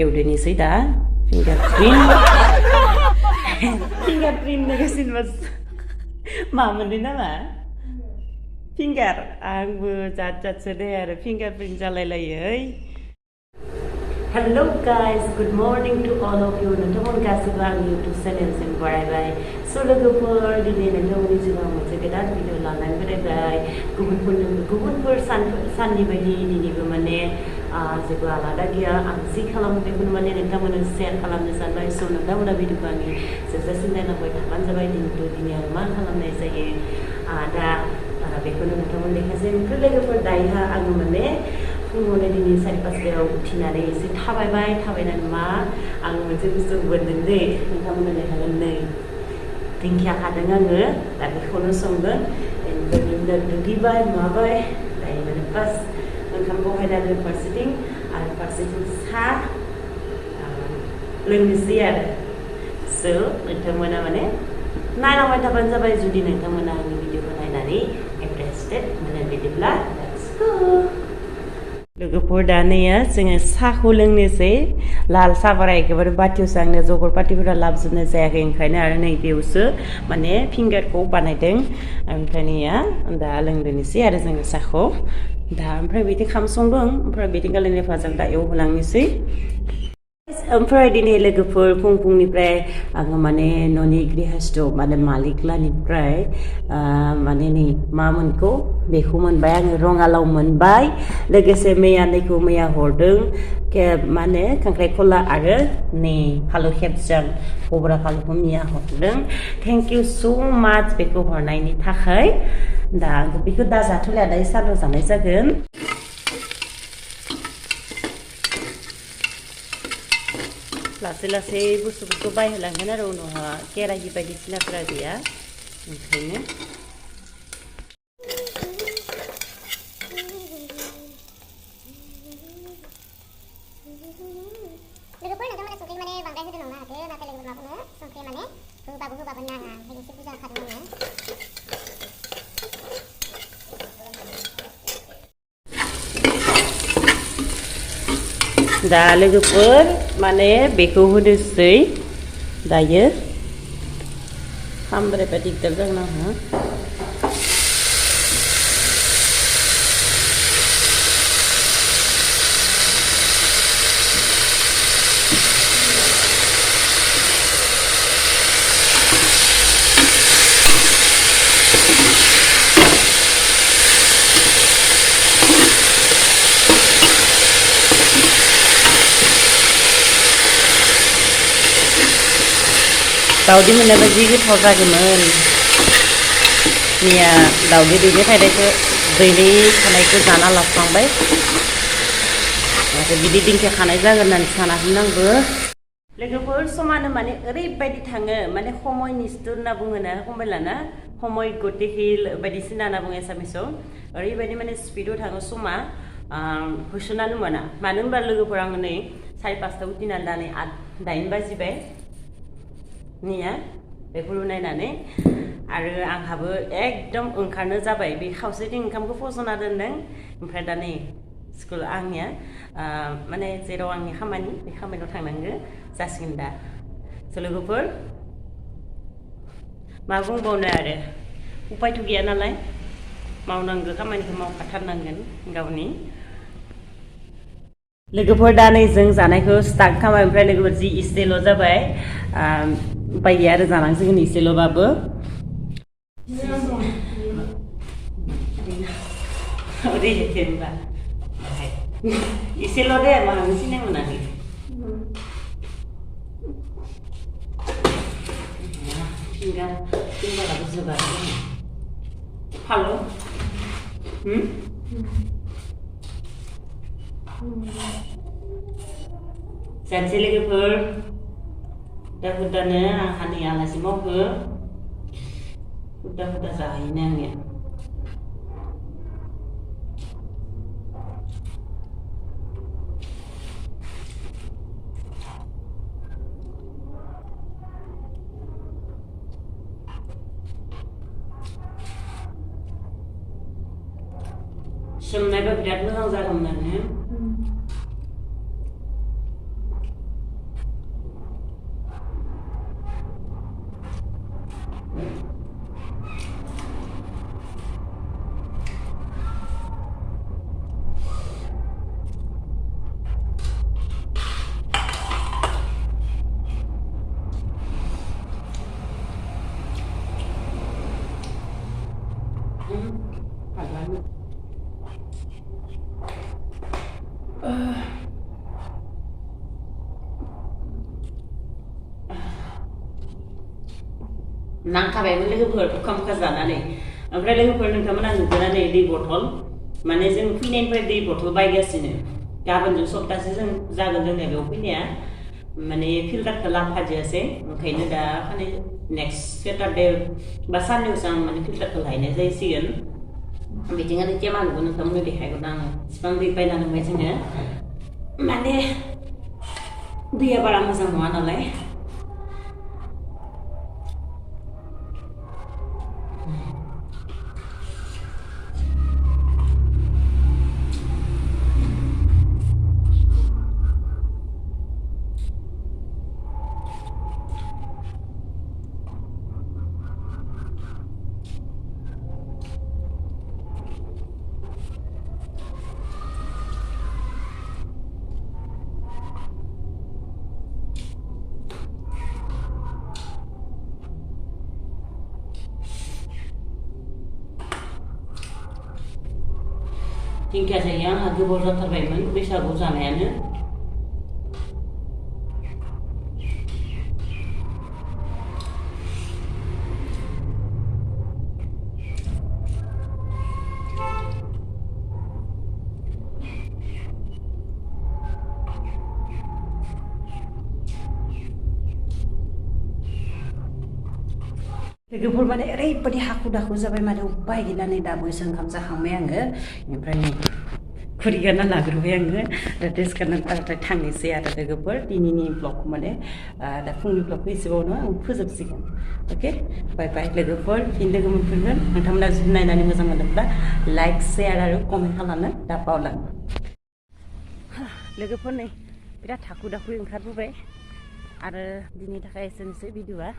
एवदोनिसै दा fingerprint fingerprint नोगासिनो बस मामोनलै नामा finger आंबो जात जातसो दे आरो फिंगारप्रिन्ट जालायलायो Hello guys, good morning to all of you. नोंथांमोन गासिबो आंनि YouTube चेनेलसिम बरायबाय। So लोगोफोर दिनै नोंथांमोननि सिगाङाव मोनसे गोदान भिडिअ लानानै फैबाय। गुबुनफोर साननि बायदि दिनैबो माने जेबो आलादा गैया। आं जि खालामो बेखौनो माने नोंथांमोननो शेयार खालामनो सानबाय। So नोंथांमोना भिडिअखौ आंनि जोबजासिम नायलांबाय थाबानो जाबाय। दिनै आं मा खालामनाय जायो दा बेखौनो नोंथांमोन देखायसै। ओमफ्राय लोगोफोर दायोहा आङो माने फुङावनो दिनै 4:05 उथिनानै एसे थाबायनानै मा आं मोनसे बुस्थु मोनदों दै नोंथांमोननो देखायगोन नै दिंखिया खादों आङो दा बेखौनो संगोन बेनिफ्राय दुगैबाय माबाय दायो माने फार्स्ट ओंखाम बहायनानै फारसेथिं आरो फारसेथिं साहा लोंनोसै आरो स' नोंथांमोना माने नायलांबाय थाबानो जाबाय जुदि नोंथांमोना आंनि भिडिअखौ नायनानै इन्टारेस्टेड मोनो बिदिब्ला लेट्स गो लोगोफोर दा नैया जोङो साहाखौ लोंनोसै लाल साहा बारा एखेबारे बाथियावसो आंनो जगर पाटिफोरा लाबोजोबनाय जायाखै ओंखायनो आरो नै बेयावसो माने फिंगारखौ बानायदों ओमफ्राय नैया दा लोंदोनोसै आरो जोङो साहाखौ दा ओमफ्राय बिदि खाम संदों ओमफ्राय बिदि गालायनाय फाजों दा एवहोलांनोसै ओमफ्राय दिनै लोगोफोर फुंनिफ्राय आङो माने न'नि गृहस्थ माने मालिकलानिफ्राय माने नै मा मोनखौ बेखौ मोनबाय आङो रङालाव मोनबाय लोगोसे मैया हरदों माने खांख्राइखला आरो नै फालौ खेबजां बब्रा फालौखौ मैया हरदों थेंक इउ स' माच बेखौ हरनायनि थाखाय दा बेखौ दा जाथ'लिया दायो सानाव जानाय जागोन लासै बुस्थुफोरखौ बायहोलांगोन आरो उनावहा केराहि बायदिसिनाफोरा गैया ओंखायनो लोगोफोर नोंथांमोना संख्रि माने बांद्राय होदो नङा हादो नाथाय लोगोफोर मा बुङो संख्रि माने होबाबो नाङा ओंखायनो एसे बुरजा होखादों आङो दा लोगोफोर माने बेखौ होनोसै दायो खामद्रायबा दिगदार जागोन आंहा दाउदै मोननायबा जि गोथाव जागौमोन मैया दाउदै दैनो थानायखौ जाना लाफ्लांबाय आरो बिदि दिंखिया खानाय जागोन होननानै सानाखैमोन आंबो लोगोफोर समानो माने ओरैबायदि थाङो माने समय निस्थ होनना बुङोना हमबायलाना समय गतिहिल बायदिसिना होनना बुङो एसामिसाव ओरैबायदि माने स्पिडाव थाङो समा होसोनानो मोना मानो होनबा लोगोफोर आङो नै 5:30 उथिनानै दा नै 8 बाजिबाय निया बेफोरखौ नायनानै आरो आंहाबो एकदम ओंखारनो जाबाय बे खावसेथिं ओंखामखौ फस'ना दोनदों ओमफ्राय दा नै स्कुल आंनिया माने जेराव आंनि खामानि बे खामानियाव थांनांगौ जासिगोन दा लोगोफोर मा बुंबावनो आरो उपायथ' गैया नालाय मावनांगौ खामानिखौ मावखाथारनांगोन गावनि लोगोफोर दा नै जों जानायखौ स्टार्ट खालामबाय ओमफ्राय लोगोफोर जि इसेल' जाबाय उपाय गैया आरो जानांसिगोन इसेल'बाबो इसेल' दे मानो सिनाय मोनाखै फिंगाराबो जोबाय फालौ जानोसै लोगोफोर दा हुदानो आंहा नै आलासि मावखो हुदा जाहैनो आंनिया सोमनायबा बिराद मोजां जागौमोन नांखाबायमोन लोगोफोर ओंखाम जानानै ओमफ्राय लोगोफोर नोंथांमोना नुदोंना नै दै बथल माने जों फैनायनिफ्राय दै बथल बायगासिनो गाबोनजों सप्तासे जों जागोन जोंनिया बेयाव फैनाया माने फिल्टारखौ लांफादियासै ओंखायनो दा माने नेक्स्ट सेटारडे बा साननैयावसो आं माने फिल्टारखौ लायनाय जासिगोन बिथिं आरो टेमाखौबो नोंथांमोननो देखायगोन आं इसिबां दै बायना लोंबाय जोङो माने दैया बारा मोजां नङा नालाय दिंखिया जायैया आंहा गोबाव जाथारबायमोन बैसागु जानायानो लोगोफोर माने ओरैबायदि हाखु दाखु जाबाय माने उपाय गैनानै दाबोसो ओंखाम जाखांबाय आङो ओमफ्राय खुरि गानना लाग्रोबाय आङो ड्रेस गाननानै थांनोसै आरो लोगोफोर दिनैनि ब्लगखौ माने दा फुंनि ब्लगखौ एसेबावनो आं फोजोबसिगोन अके बाय बाय लोगोफोर फिन लोगो मोनफिनगोन नोंथांमोना जुदि नायनानै मोजां मोनदोंब्ला लाइक शेयार आरो कमेन्ट खालामनो दा बावलां लोगोफोर नै बिराद हाखु दाखु ओंखारबोबाय आरो दिनैनि थाखाय एसेनोसै भिडिअआ